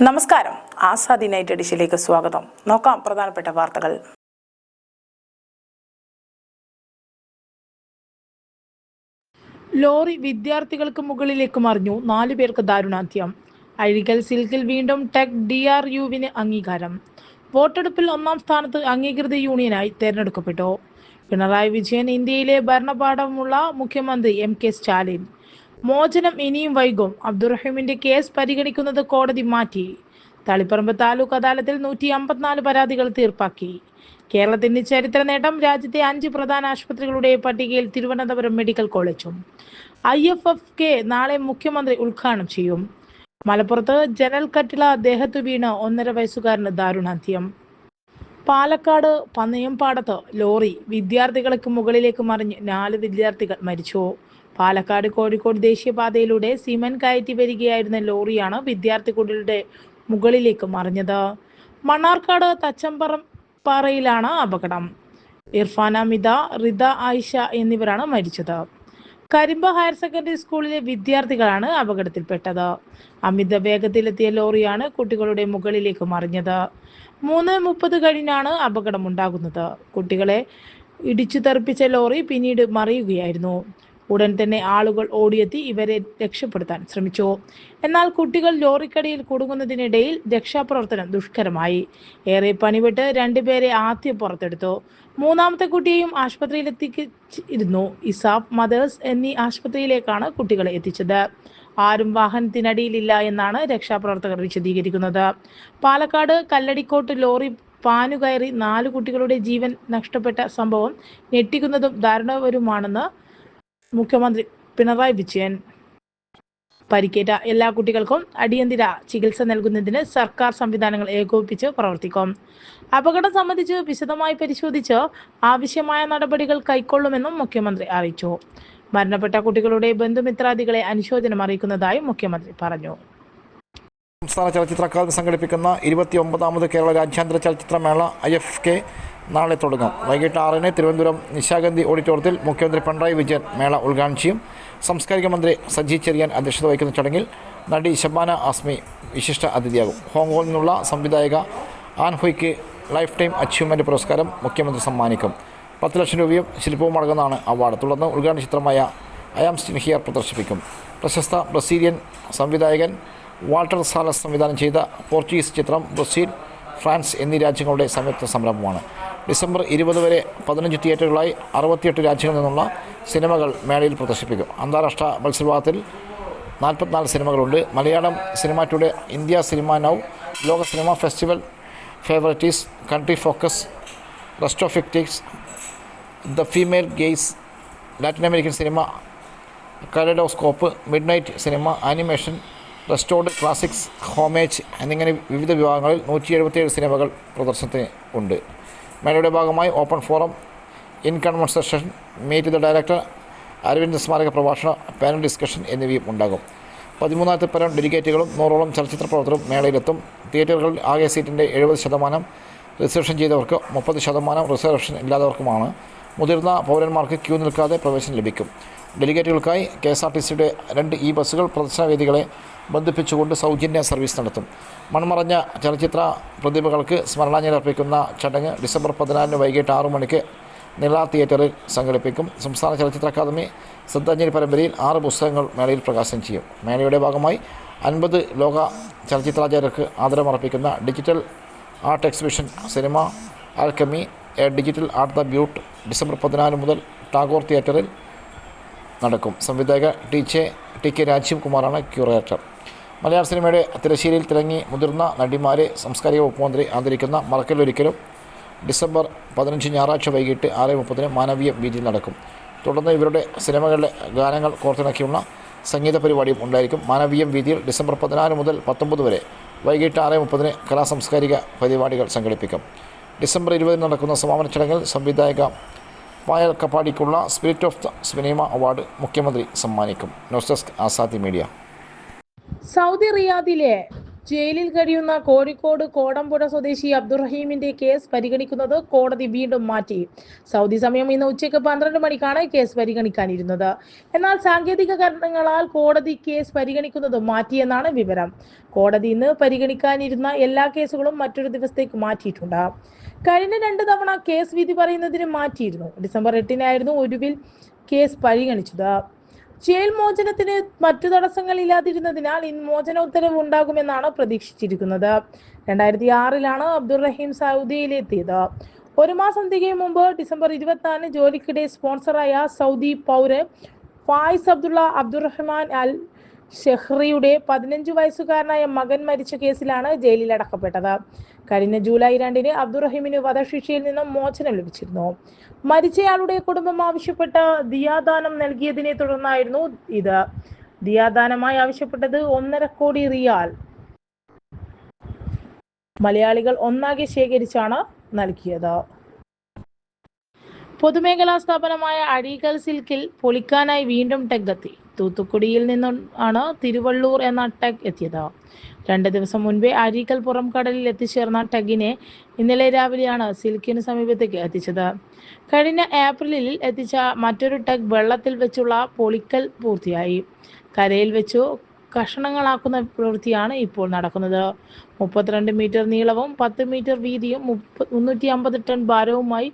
നമസ്കാരം. ആസാദി നൈറ്റ് എഡിഷനിലേക്ക് സ്വാഗതം. നോക്കാം പ്രധാനപ്പെട്ട വാർത്തകൾ. ലോറി വിദ്യാർത്ഥികൾക്ക് മുകളിലേക്ക് മറിഞ്ഞു, 4 പേർക്ക് ദാരുണാന്ത്യം. അഴീക്കൽ സിൽക്കിൽ വീണ്ടും ടെക് DRUവിന് അംഗീകാരം. വോട്ടെടുപ്പിൽ 1-ാം സ്ഥാനത്ത് അംഗീകൃത യൂണിയനായി തെരഞ്ഞെടുക്കപ്പെട്ടു. പിണറായി വിജയൻ ഇന്ത്യയിലെ ഭരണപാഠമുള്ള മുഖ്യമന്ത്രി MK സ്റ്റാലിൻ. മോചനം ഇനിയും വൈകും, അബ്ദുറഹീമിന്റെ കേസ് പരിഗണിക്കുന്നത് കോടതി മാറ്റി. തളിപ്പറമ്പ് താലൂക്ക് അദാലത്തിൽ 154 പരാതികൾ തീർപ്പാക്കി. കേരളത്തിന്റെ ചരിത്ര നേട്ടം, രാജ്യത്തെ 5 പ്രധാന ആശുപത്രികളുടെ പട്ടികയിൽ തിരുവനന്തപുരം മെഡിക്കൽ കോളേജും. IFFK നാളെ മുഖ്യമന്ത്രി ഉദ്ഘാടനം ചെയ്യും. മലപ്പുറത്ത് ജനൽ കട്ടിള ദേഹത്തു വീണ് 1.5 വയസ്സുകാരന് ദാരുണാന്ത്യം. പാലക്കാട് പന്നയംപാടത്ത് ലോറി വിദ്യാർത്ഥികൾക്ക് മുകളിലേക്ക് മറിഞ്ഞ് 4 വിദ്യാർത്ഥികൾ മരിച്ചു. പാലക്കാട് കോഴിക്കോട് ദേശീയപാതയിലൂടെ സിമന്റ് കയറ്റി വരികയായിരുന്ന ലോറിയാണ് വിദ്യാർത്ഥികളുടെ മുകളിലേക്ക് മറിഞ്ഞത്. മണ്ണാർക്കാട് തച്ചമ്പറമ്പാറയിലാണ് അപകടം. ഇർഫാന മിത, റിദ ആയിഷ എന്നിവരാണ് മരിച്ചത്. കരിമ്പ ഹയർ സെക്കൻഡറി സ്കൂളിലെ വിദ്യാർത്ഥികളാണ് അപകടത്തിൽപ്പെട്ടത്. അമിത വേഗത്തിലെത്തിയ ലോറിയാണ് കുട്ടികളുടെ മുകളിലേക്ക് മറിഞ്ഞത്. 3:30 കഴിഞ്ഞാണ് അപകടമുണ്ടാകുന്നത്. കുട്ടികളെ ഇടിച്ചു തെറിപ്പിച്ച ലോറി പിന്നീട് മറിയുകയായിരുന്നു. ഉടൻ തന്നെ ആളുകൾ ഓടിയെത്തി ഇവരെ രക്ഷപ്പെടുത്താൻ ശ്രമിച്ചു. എന്നാൽ കുട്ടികൾ ലോറിക്കടിയിൽ കുടുങ്ങുന്നതിനിടയിൽ രക്ഷാപ്രവർത്തനം ദുഷ്കരമായി. ഏറെ പണിപ്പെട്ട് 2 പേരെ ആദ്യം പുറത്തെടുത്തു. 3-ാമത്തെ കുട്ടിയെയും ആശുപത്രിയിലെത്തിച്ചിരുന്നു. ഇസാഫ് മദേഴ്സ് എന്നീ ആശുപത്രിയിലേക്കാണ് കുട്ടികളെ എത്തിച്ചത്. ആരും വാഹനത്തിനടിയിലില്ല എന്നാണ് രക്ഷാപ്രവർത്തകർ വിശദീകരിക്കുന്നത്. പാലക്കാട് കല്ലടിക്കോട്ട് ലോറി പാനുകയറി 4 കുട്ടികളുടെ ജീവൻ നഷ്ടപ്പെട്ട സംഭവം ഞെട്ടിക്കുന്നതും ദാരുണകരവുമാണെന്ന് മുഖ്യമന്ത്രി പിണറായി വിജയൻ. പരിക്കേറ്റ എല്ലാ കുട്ടികൾക്കും അടിയന്തര ചികിത്സ നൽകുന്നതിന് സർക്കാർ സംവിധാനങ്ങൾ ഏകോപിപ്പിച്ച് പ്രവർത്തിക്കും. അപകടം സംബന്ധിച്ച് വിശദമായി പരിശോധിച്ച് ആവശ്യമായ നടപടികൾ കൈക്കൊള്ളുമെന്നും മുഖ്യമന്ത്രി അറിയിച്ചു. മരണപ്പെട്ട കുട്ടികളുടെ ബന്ധുമിത്രാദികളെ അനുശോചനം അറിയിക്കുന്നതായും മുഖ്യമന്ത്രി പറഞ്ഞു. സംസ്ഥാന ചലച്ചിത്ര അക്കാദമി സംഘടിപ്പിക്കുന്ന 29ാമത് കേരള രാജ്യാന്തര ചലച്ചിത്രമേള IFFK നാളെ തുടങ്ങും. വൈകിട്ട് 6-ന് തിരുവനന്തപുരം നിശാഗന്ധി ഓഡിറ്റോറിയത്തിൽ മുഖ്യമന്ത്രി പിണറായി വിജയൻ മേള ഉദ്ഘാടനം ചെയ്യും. സാംസ്കാരിക മന്ത്രി സജി ചെറിയാൻ അധ്യക്ഷത വഹിക്കുന്ന ചടങ്ങിൽ നടി ശബാന ആസ്മി വിശിഷ്ട അതിഥിയാകും. ഹോങ്കോങ്ങിൽ നിന്നുള്ള സംവിധായക ആൻ ഹുയ്ക്ക് ലൈഫ് ടൈം അച്ചീവ്മെൻറ്റ് പുരസ്കാരം മുഖ്യമന്ത്രി സമ്മാനിക്കും. 10 ലക്ഷം രൂപയും ശില്പവും അടങ്ങുന്നതാണ് അവാർഡ്. തുടർന്ന് ഉദ്ഘാടന ചിത്രമായ ഐ ആം സ്റ്റിൽ ഹിയർ പ്രദർശിപ്പിക്കും. പ്രശസ്ത ബ്രസീലിയൻ സംവിധായകൻ വാൾട്ടർ സാലസ് സംവിധാനം ചെയ്ത പോർച്ചുഗീസ് ചിത്രം ബ്രസീൽ, ഫ്രാൻസ് എന്നീ രാജ്യങ്ങളുടെ സംയുക്ത സംരംഭമാണ്. ഡിസംബർ 20 വരെ 15 തിയേറ്ററുകളായി 68 രാജ്യങ്ങളിൽ നിന്നുള്ള സിനിമകൾ മേളയിൽ പ്രദർശിപ്പിക്കും. അന്താരാഷ്ട്ര മത്സരവിഭാഗത്തിൽ 44 സിനിമകളുണ്ട്. Malayalam cinema today, India cinema now, ലോക cinema festival, favourites, country focus, rest of ഫിക്റ്റിക്സ്, the female gaze, Latin American cinema, kaleidoscope, midnight cinema, animation, restored, classics, homage എന്നിങ്ങനെ വിവിധ വിഭാഗങ്ങളിൽ 177 സിനിമകൾ പ്രദർശനത്തിന് ഉണ്ട്. മേളയുടെ ഭാഗമായി open forum, in conversation, meet the director, Aravind സ്മാരക പ്രഭാഷണ, പാനൽ ഡിസ്കഷൻ എന്നിവയും ഉണ്ടാകും. 13,000 പരം ഡെലിഗേറ്റുകളും 100ഓളം ചലച്ചിത്ര പ്രവർത്തകരും മേളയിലെത്തും. തിയേറ്ററുകളിൽ ആകെ സീറ്റിൻ്റെ 70% റിസർവേഷൻ ചെയ്തവർക്ക്, 30% റിസർവേഷൻ ഇല്ലാത്തവർക്കുമാണ്. മുതിർന്ന പൗരന്മാർക്ക് ക്യൂ നിൽക്കാതെ പ്രവേശനം ലഭിക്കും. ഡെലിഗേറ്റുകൾക്കായി KSRTCയുടെ 2 ബസ്സുകൾ പ്രദർശന വേദികളെ ബന്ധിപ്പിച്ചുകൊണ്ട് സൗജന്യ സർവീസ് നടത്തും. മൺമറഞ്ഞ ചലച്ചിത്ര പ്രതിഭകൾക്ക് സ്മരണാഞ്ജലി അർപ്പിക്കുന്ന ചടങ്ങ് ഡിസംബർ 14 വൈകിട്ട് 6 മണിക്ക് നിള തിയേറ്ററിൽ സംഘടിപ്പിക്കും. സംസ്ഥാന ചലച്ചിത്ര അക്കാദമി ശ്രദ്ധാഞ്ജലി പരമ്പരയിൽ 6 പുസ്തകങ്ങൾ മേളയിൽ പ്രകാശനം ചെയ്യും. മേളയുടെ ഭാഗമായി 50 ലോക ചലച്ചിത്രാചാര്യർക്ക് ആദരമർപ്പിക്കുന്ന digital art exhibition cinema alchemy, a digital art the ബ്യൂട്ട് ഡിസംബർ 14 മുതൽ ടാഗോർ തിയേറ്ററിൽ നടക്കും. സംവിധായക ടി കെ രാജീവ് കുമാറാണ് ക്യൂറേറ്റർ. മലയാള സിനിമയുടെ തിരശ്ശീലയിൽ തിളങ്ങി മുതിർന്ന നടിമാരെ സാംസ്കാരിക വകുപ്പ് മന്ത്രി ആദരിക്കുന്ന മറക്കലൊരിക്കലും ഡിസംബർ 15 ഞായറാഴ്ച വൈകിട്ട് 6:30 മാനവീയ വീതിയിൽ നടക്കും. തുടർന്ന് ഇവരുടെ സിനിമകളിലെ ഗാനങ്ങൾ കോർത്തിണക്കിയുള്ള സംഗീത പരിപാടിയും ഉണ്ടായിരിക്കും. മാനവീയം വീതിയിൽ ഡിസംബർ 14 മുതൽ 19 വരെ വൈകിട്ട് 6:30 കലാസാംസ്കാരിക പരിപാടികൾ സംഘടിപ്പിക്കും. ഡിസംബർ 20 നടക്കുന്ന സമാപന ചടങ്ങിൽ സംവിധായക പായൽ കപ്പാടിക്കുള്ള spirit of the cinema award മുഖ്യമന്ത്രി സമ്മാനിക്കും. News desk Azadi media. Saudi റിയാദിലെ ജയിലിൽ കഴിയുന്ന കോഴിക്കോട് കോടമ്പുഴ സ്വദേശി അബ്ദുറഹീമിന്റെ കേസ് പരിഗണിക്കുന്നത് കോടതി വീണ്ടും മാറ്റി. സൗദി സമയം ഇന്ന് ഉച്ചയ്ക്ക് 12 മണിക്കാണ് കേസ് പരിഗണിക്കാനിരുന്നത്. എന്നാൽ സാങ്കേതിക കാരണങ്ങളാൽ കോടതി കേസ് പരിഗണിക്കുന്നത് മാറ്റിയെന്നാണ് വിവരം. കോടതി ഇന്ന് പരിഗണിക്കാനിരുന്ന എല്ലാ കേസുകളും മറ്റൊരു ദിവസത്തേക്ക് മാറ്റിയിട്ടുണ്ട്. കഴിഞ്ഞ 2 തവണ കേസ് വിധി പറയുന്നതിന് മാറ്റിയിരുന്നു. ഡിസംബർ 8-നായിരുന്നു ഒടുവിൽ കേസ് പരിഗണിച്ചത്. ജയിൽ മോചനത്തിന് മറ്റു തടസ്സങ്ങളില്ലാതിരുന്നതിനാൽ ഇന്ന് മോചന ഉത്തരവ് ഉണ്ടാകുമെന്നാണ് പ്രതീക്ഷിച്ചിരിക്കുന്നത്. 2006-ലാണ് അബ്ദുറഹീം സൗദിയിലെത്തിയത്. 1 മാസം തികയും മുമ്പ് ഡിസംബർ 24-ന് ജോലിക്കിടെ സ്പോൺസറായ സൗദി പൗരൻ ഫായിസ് അബ്ദുള്ള അബ്ദുറഹ്മാൻ അൽ ഷെഹ്റിയുടെ 15 വയസ്സുകാരനായ മകൻ മരിച്ച കേസിലാണ് ജയിലിൽ അടക്കപ്പെട്ടത്. കഴിഞ്ഞ ജൂലൈ 2-ന് അബ്ദുറഹീമിന് വധശിക്ഷയിൽ നിന്നും മോചനം ലഭിച്ചിരുന്നു. മരിച്ചയാളുടെ കുടുംബം ആവശ്യപ്പെട്ട ദിയാദാനം നൽകിയതിനെ തുടർന്നായിരുന്നു ഇത്. ദിയാദാനമായി ആവശ്യപ്പെട്ടത് 1.5 കോടി റിയാൽ മലയാളികൾ ഒന്നാകെ ശേഖരിച്ചാണ് നൽകിയത്. പൊതുമേഖലാ സ്ഥാപനമായ അഴീക്കൽ സിൽക്കിൽ പൊളിക്കാനായി വീണ്ടും ടെഗ് എത്തി. തൂത്തുക്കുടിയിൽ നിന്നും ആണ് തിരുവള്ളൂർ എന്ന ടെഗ് എത്തിയത്. 2 ദിവസം മുൻപേ അഴീക്കൽ പുറംകടലിൽ എത്തിച്ചേർന്ന ടെഗിനെ ഇന്നലെ രാവിലെയാണ് സിൽക്കിന് സമീപത്തേക്ക് എത്തിച്ചത്. കഴിഞ്ഞ ഏപ്രിലിൽ എത്തിച്ച മറ്റൊരു ടെഗ് വെള്ളത്തിൽ വെച്ചുള്ള പൊളിക്കൽ പൂർത്തിയായി. കരയിൽ വെച്ചു കഷണങ്ങളാക്കുന്ന പ്രവൃത്തിയാണ് ഇപ്പോൾ നടക്കുന്നത്. 32 മീറ്റർ നീളവും 10 മീറ്റർ വീതിയും 350 ടൺ ഭാരവുമായി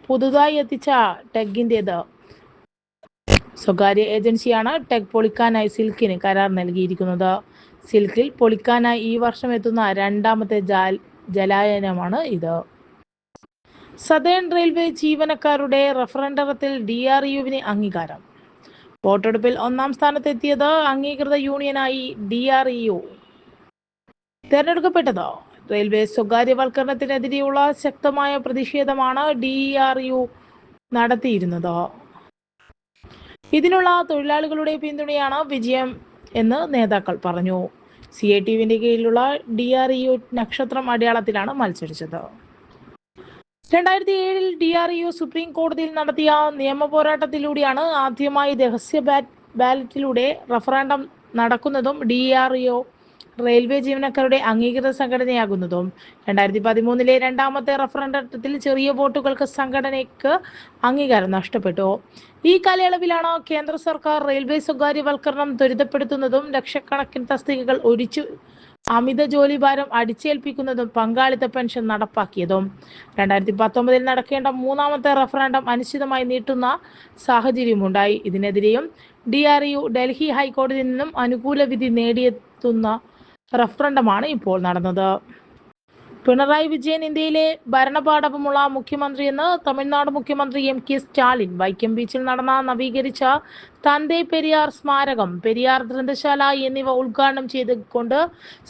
പുതുതായി എത്തിച്ച ടെഗിൻ്റേത് സ്വകാര്യ ഏജൻസിയാണ് ടെഗ് പൊളിക്കാനായി സിൽക്കിന് കരാർ നൽകിയിരിക്കുന്നത്. സിൽക്കിൽ പൊളിക്കാനായി ഈ വർഷം എത്തുന്ന 2ാമത്തെ ജലായനമാണ് ഇത്. സതേൺ റെയിൽവേ ജീവനക്കാരുടെ റഫറൻഡറത്തിൽ DRUവിന് അംഗീകാരം. വോട്ടെടുപ്പിൽ 1-ാം സ്ഥാനത്തെത്തിയത് അംഗീകൃത യൂണിയനായി DRU തെരഞ്ഞെടുക്കപ്പെട്ടത്. റെയിൽവേ സ്വകാര്യവൽക്കരണത്തിനെതിരെയുള്ള ശക്തമായ പ്രതിഷേധമാണ് DRU നടത്തിയിരുന്നത്. ഇതിനുള്ള തൊഴിലാളികളുടെ പിന്തുണയാണ് വിജയം എന്ന് നേതാക്കൾ പറഞ്ഞു. CATUവിന്റെ കീഴിലുള്ള DRU നക്ഷത്രം അടയാളത്തിലാണ് മത്സരിച്ചത്. 2007-ൽ DRU സുപ്രീം കോടതിയിൽ നടത്തിയ നിയമ പോരാട്ടത്തിലൂടെയാണ് ആദ്യമായി രഹസ്യ ബാലറ്റിലൂടെ റഫറൻഡം നടക്കുന്നതും DRU റെയിൽവേ ജീവനക്കാരുടെ അംഗീകൃത സംഘടനയാകുന്നതും. 2013-ലെ 2ാമത്തെ റഫറൻഡത്തിൽ ചെറിയ വോട്ടുകൾക്ക് സംഘടനയ്ക്ക് അംഗീകാരം നഷ്ടപ്പെട്ടു. ഈ കാലയളവിലാണ് കേന്ദ്ര സർക്കാർ റെയിൽവേ സ്വകാര്യവൽക്കരണം ത്വരിതപ്പെടുത്തുന്നതും ലക്ഷക്കണക്കിന് തസ്തികകൾ ഒഴിച്ചു അമിത ജോലിഭാരം അടിച്ചേൽപ്പിക്കുന്നതും പങ്കാളിത്ത പെൻഷൻ നടപ്പാക്കിയതും. 2019-ൽ നടക്കേണ്ട 3ാമത്തെ റഫറൻഡം അനിശ്ചിതമായി നീട്ടുന്ന സാഹചര്യമുണ്ടായി. ഇതിനെതിരെയും DRU ഡൽഹി ഹൈക്കോടതിയിൽ നിന്നും അനുകൂല വിധി നേടിയെത്തുന്ന റഫറൻഡമാണ് ഇപ്പോൾ നടന്നത്. പിണറായി വിജയൻ ഇന്ത്യയിലെ ഭരണപാടവമുള്ള മുഖ്യമന്ത്രിയെന്ന് തമിഴ്നാട് മുഖ്യമന്ത്രി MK സ്റ്റാലിൻ വൈക്കം ബീച്ചിൽ നടന്ന നവീകരിച്ച തന്തേ പെരിയാർ സ്മാരകം, പെരിയാർ ഗ്രന്ഥശാല എന്നിവ ഉദ്ഘാടനം ചെയ്തുകൊണ്ട്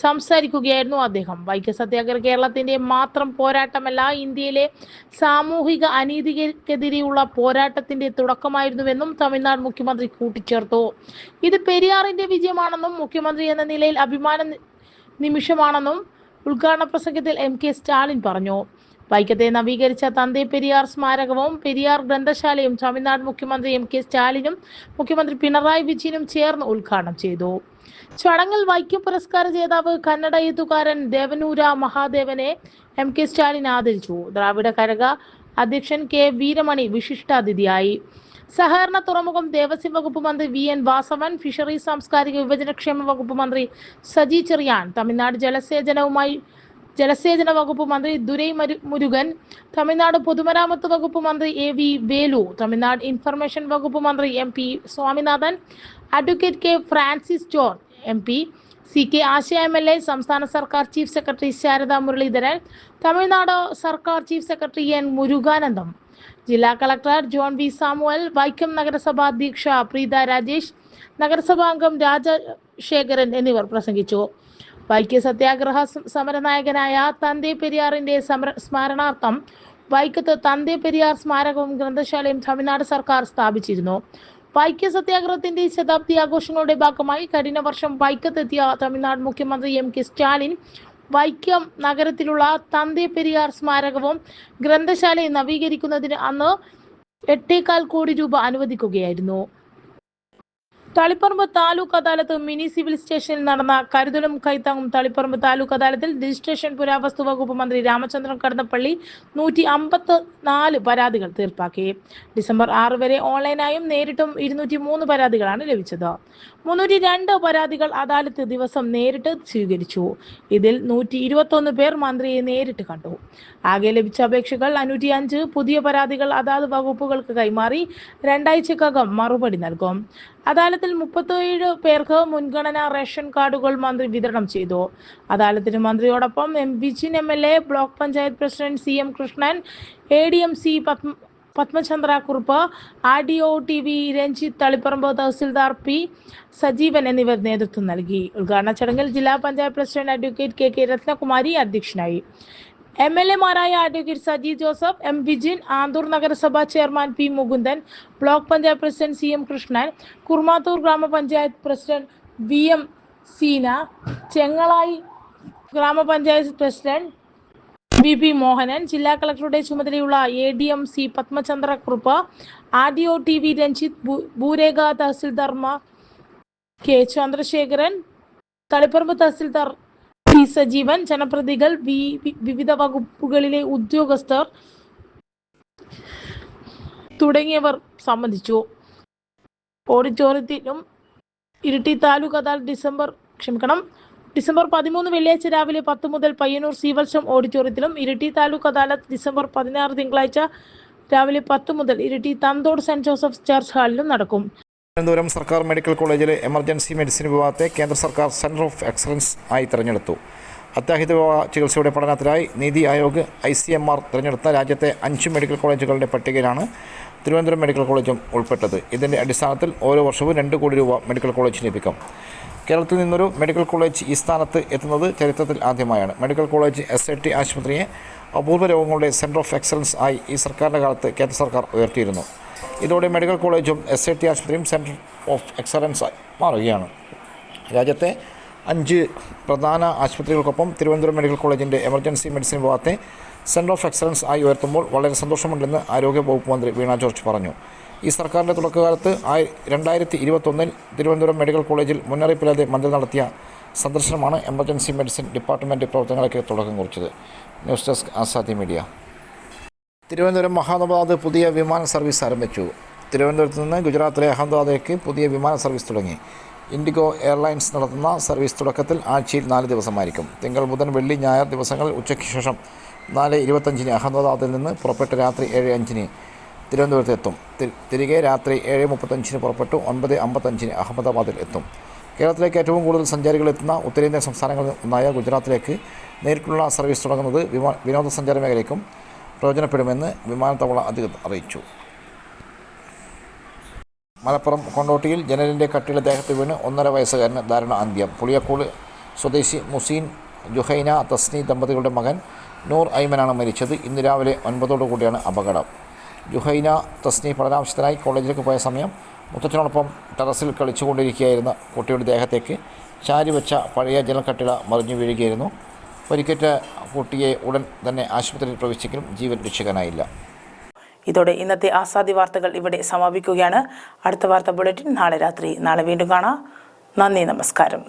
സംസാരിക്കുകയായിരുന്നു അദ്ദേഹം. വൈക്കം സത്യാഗ്രഹ കേരളത്തിന്റെ മാത്രം പോരാട്ടമല്ല, ഇന്ത്യയിലെ സാമൂഹിക അനീതിക്കെതിരെയുള്ള പോരാട്ടത്തിന്റെ തുടക്കമായിരുന്നുവെന്നും തമിഴ്നാട് മുഖ്യമന്ത്രി കൂട്ടിച്ചേർത്തു. ഇത് പെരിയാറിന്റെ വിജയമാണെന്നും മുഖ്യമന്ത്രി എന്ന നിലയിൽ അഭിമാന നിമിഷമാണെന്നും ഉദ്ഘാടന പ്രസംഗത്തിൽ MK സ്റ്റാലിൻ പറഞ്ഞു. വൈക്കത്തെ നവീകരിച്ച തന്തേ പെരിയാർ സ്മാരകവും പെരിയാർ ഗ്രന്ഥശാലയും തമിഴ്നാട് മുഖ്യമന്ത്രി MK സ്റ്റാലിനും മുഖ്യമന്ത്രി പിണറായി വിജയനും ചേർന്ന് ഉദ്ഘാടനം ചെയ്തു. ചടങ്ങിൽ വൈക്കം പുരസ്കാര ജേതാവ് കന്നഡ എഴുത്തുകാരൻ ദേവനൂര മഹാദേവനെ MK സ്റ്റാലിൻ ആദരിച്ചു. ദ്രാവിഡ കഴക അധ്യക്ഷൻ K വീരമണി വിശിഷ്ടാതിഥിയായി. സഹകരണ തുറമുഖം ദേവസ്വം വകുപ്പ് മന്ത്രി VN വാസവൻ, ഫിഷറീസ് സാംസ്കാരിക വിഭജനക്ഷേമ വകുപ്പ് മന്ത്രി സജി ചെറിയാൻ, തമിഴ്നാട് ജലസേചന വകുപ്പ് മന്ത്രി ദുരൈ മുരുകൻ, തമിഴ്നാട് പൊതുമരാമത്ത് വകുപ്പ് മന്ത്രി AV വേലു, തമിഴ്നാട് ഇൻഫർമേഷൻ വകുപ്പ് മന്ത്രി MP Swaminathan, advocate K Francis George MP, CK ആശ MLA, സംസ്ഥാന സർക്കാർ ചീഫ് സെക്രട്ടറി ശാരദ മുരളീധരൻ, തമിഴ്നാട് സർക്കാർ ചീഫ് സെക്രട്ടറി N മുരുകാനന്ദം, ജില്ലാ collector John V Samuel, Vaikom നഗരസഭാ അധ്യക്ഷ പ്രീത രാജേഷ്, നഗരസഭാ അംഗം രാജശേഖരൻ എന്നിവർ പ്രസംഗിച്ചു. വൈക്കം സത്യാഗ്രഹ സമരനായകനായ തന്തേ പെരിയാറിന്റെ സ്മരണാർത്ഥം വൈക്കത്ത് തന്തേ പെരിയാർ സ്മാരകവും ഗ്രന്ഥശാലയും തമിഴ്നാട് സർക്കാർ സ്ഥാപിച്ചിരുന്നു. വൈക്കം സത്യാഗ്രഹത്തിന്റെ ശതാബ്ദി ആഘോഷങ്ങളുടെ ഭാഗമായി കഴിഞ്ഞ വർഷം വൈക്കത്തെത്തിയ തമിഴ്നാട് മുഖ്യമന്ത്രി MK സ്റ്റാലിൻ വൈക്കം നഗരത്തിലുള്ള തന്തേ പെരിയാർ സ്മാരകവും ഗ്രന്ഥശാലയും നവീകരിക്കുന്നതിന് അന്ന് 8.25 കോടി രൂപ അനുവദിക്കുകയായിരുന്നു. തളിപ്പറമ്പ് താലൂക്ക് അദാലത്ത് മിനി സിവിൽ സ്റ്റേഷനിൽ നടന്ന കരുതലും കൈത്താങ്ങും തളിപ്പറമ്പ് താലൂക്ക് അദാലത്തിൽ രജിസ്ട്രേഷൻ പുരാവസ്തു വകുപ്പ് മന്ത്രി രാമചന്ദ്രൻ കടന്നപ്പള്ളി 154 പരാതികൾ തീർപ്പാക്കി. ഡിസംബർ 6 വരെ ഓൺലൈനായും നേരിട്ടും 203 പരാതികളാണ് ലഭിച്ചത്. 302 പരാതികൾ അദാലത്ത് ദിവസം നേരിട്ട് സ്വീകരിച്ചു. ഇതിൽ 121 പേർ മന്ത്രിയെ നേരിട്ട് കണ്ടു. ആകെ ലഭിച്ച അപേക്ഷകൾ 505. പുതിയ പരാതികൾ അതാത് വകുപ്പുകൾക്ക് കൈമാറി 2 ആഴ്ചക്കകം മറുപടി നൽകും. അദാലത്തിൽ 37 പേർക്ക് മുൻഗണനാ റേഷൻ കാർഡുകൾ മന്ത്രി വിതരണം ചെയ്തു. അദാലത്തിന് മന്ത്രിയോടൊപ്പം Vijin MLA, block panchayat president CM Krishnan, ADMC Padmachandra Kurup, RDO TV Ranjith, Taliparamba tahsildar P Sajeevan എന്നിവർ നേതൃത്വം നൽകി. ഉദ്ഘാടന ചടങ്ങിൽ ജില്ലാ panchayat president advocate KK Rathnakumari അധ്യക്ഷനായി. MLA-മാരായ അഡ്വക്കേറ്റ് സജി ജോസഫ്, M വിജിൻ, ആന്തൂർ നഗരസഭാ chairman P Mukundan, block panchayat president CM Krishnan, Kurumathur ഗ്രാമപഞ്ചായത്ത് പ്രസിഡന്റ് VM സീന, ചെങ്ങളായി ഗ്രാമപഞ്ചായത്ത് പ്രസിഡന്റ് BP മോഹനൻ, ജില്ലാ കളക്ടറുടെ ചുമതലയുള്ള ADMC Padmachandra Kurup, RDO TV Ranjith, ഭൂരേഖ tahsildar K Chandrasekharan, Taliparamba tahsildar P Sajeevan, ജനപ്രതിനിധികൾ, വിവിധ വകുപ്പുകളിലെ ഉദ്യോഗസ്ഥർ തുടങ്ങിയവർ സംബന്ധിച്ചു. ഓഡിറ്റോറിയത്തിലും ഇരിട്ടി താലൂക്ക് അദാലത്ത് ഡിസംബർ 13 വെള്ളിയാഴ്ച രാവിലെ 10 മുതൽ പയ്യന്നൂർ സീവത്സം ഓഡിറ്റോറിയത്തിലും, ഇരിട്ടി താലൂക്ക് അദാലത്ത് ഡിസംബർ 16 തിങ്കളാഴ്ച രാവിലെ 10 മുതൽ Iritty Thanthode saint Joseph church ഹാളിലും നടക്കും. തിരുവനന്തപുരം സർക്കാർ മെഡിക്കൽ കോളേജിലെ എമർജൻസി മെഡിസിൻ വിഭാഗത്തെ കേന്ദ്ര സർക്കാർ സെൻറ്റർ ഓഫ് എക്സലൻസ് ആയി തിരഞ്ഞെടുത്തു. അത്യാഹിത വിഭാഗ ചികിത്സയുടെ പഠനത്തിനായി നീതി ആയോഗ് ICMR തിരഞ്ഞെടുത്ത രാജ്യത്തെ 5 മെഡിക്കൽ കോളേജുകളുടെ പട്ടികയിലാണ് തിരുവനന്തപുരം മെഡിക്കൽ കോളേജും ഉൾപ്പെട്ടത്. ഇതിൻ്റെ അടിസ്ഥാനത്തിൽ ഓരോ വർഷവും 2 കോടി രൂപ മെഡിക്കൽ കോളേജിന് ലഭിക്കും. കേരളത്തിൽ നിന്നൊരു മെഡിക്കൽ കോളേജ് ഈ സ്ഥാനത്ത് എത്തുന്നത് ചരിത്രത്തിൽ ആദ്യമായാണ്. മെഡിക്കൽ കോളേജ് SAT ആശുപത്രിയെ അപൂർവ രോഗങ്ങളുടെ സെൻറ്റർ ഓഫ് എക്സലൻസ് ആയി ഈ സർക്കാരിൻ്റെ കാലത്ത് കേന്ദ്ര സർക്കാർ ഉയർത്തിയിരുന്നു. ഇതോടെ മെഡിക്കൽ കോളേജും SAT ആശുപത്രിയും സെൻറ്റർ ഓഫ് എക്സലൻസ് ആയി മാറുകയാണ്. രാജ്യത്തെ 5 പ്രധാന ആശുപത്രികൾക്കൊപ്പം തിരുവനന്തപുരം മെഡിക്കൽ കോളേജിൻ്റെ എമർജൻസി മെഡിസിൻ വിഭാഗത്തെ സെൻറ്റർ ഓഫ് എക്സലൻസ് ആയി ഉയർത്തുമ്പോൾ വളരെ സന്തോഷമുണ്ടെന്ന് ആരോഗ്യ വകുപ്പ് മന്ത്രി വീണ ജോർജ് പറഞ്ഞു. ഈ സർക്കാരിൻ്റെ തുടക്കകാലത്ത് 2021 തിരുവനന്തപുരം മെഡിക്കൽ കോളേജിൽ മുന്നറിയിപ്പില്ലാതെ മന്ത്രി നടത്തിയ സന്ദർശനമാണ് എമർജൻസി മെഡിസിൻ ഡിപ്പാർട്ട്മെൻറ്റ് പ്രവർത്തനങ്ങൾക്ക് തുടക്കം കുറിച്ചത്. News desk Azadi media. Thiruvananthapuram Ahmedabad പുതിയ വിമാന സർവീസ് ആരംഭിച്ചു. തിരുവനന്തപുരത്ത് നിന്ന് ഗുജറാത്തിലെ അഹമ്മദാബാദിലേക്ക് പുതിയ വിമാന സർവീസ് തുടങ്ങി. ഇൻഡിഗോ എയർലൈൻസ് നടത്തുന്ന സർവീസ് തുടക്കത്തിൽ ആഴ്ചയിൽ 4 ദിവസമായിരിക്കും. തിങ്കൾ, ബുധൻ, വെള്ളി, ഞായർ ദിവസങ്ങളിൽ ഉച്ചയ്ക്ക് ശേഷം 4:25 അഹമ്മദാബാദിൽ നിന്ന് പുറപ്പെട്ട് രാത്രി 7:05 തിരുവനന്തപുരത്ത് എത്തും. തിരികെ രാത്രി 7:35 പുറപ്പെട്ടു 9:55 അഹമ്മദാബാദിൽ എത്തും. കേരളത്തിലേക്ക് ഏറ്റവും കൂടുതൽ സഞ്ചാരികൾ എത്തുന്ന ഉത്തരേന്ത്യൻ സംസ്ഥാനങ്ങളിൽ ഒന്നായ ഗുജറാത്തിലേക്ക് നേരിട്ടുള്ള സർവീസ് തുടങ്ങുന്നത് വിനോദസഞ്ചാര മേഖലയ്ക്കും പ്രയോജനപ്പെടുമെന്ന് വിമാനത്താവള അധികൃതർ അറിയിച്ചു. മലപ്പുറം കൊണ്ടോട്ടിയിൽ ജനലിൻ്റെ കട്ടിലെ ദേഹത്ത് വീണ് 1.5 വയസ്സുകാരന് ദാരുണ അന്ത്യം. പുളിയക്കോട് സ്വദേശി മുസീൻ ജുഹൈന തസ്നി ദമ്പതികളുടെ മകൻ നൂർ ഐമനാണ് മരിച്ചത്. ഇന്ന് രാവിലെ 9:00 അപകടം. ജുഹൈന തസ്നി പഠനാവശ്യത്തിനായി കോളേജിലേക്ക് പോയ സമയം മുത്തച്ഛനോടൊപ്പം ടെറസിൽ കളിച്ചുകൊണ്ടിരിക്കുകയായിരുന്ന കുട്ടിയുടെ ദേഹത്തേക്ക് ചാരിവെച്ച പഴയ ജനൽക്കട്ടില മറിഞ്ഞു വീഴുകയായിരുന്നു. പരിക്കേറ്റ കുട്ടിയെ ഉടൻ തന്നെ ആശുപത്രിയിൽ പ്രവേശിച്ചെങ്കിലും ജീവൻ രക്ഷിക്കാനായില്ല. ഇതോടെ ഇന്നത്തെ ആസാദി വാർത്തകൾ ഇവിടെ സമാപിക്കുകയാണ്. അടുത്ത വാർത്താ ബുള്ളറ്റിൻ നാളെ രാത്രി. നാളെ വീണ്ടും കാണാം. നന്ദി, നമസ്കാരം.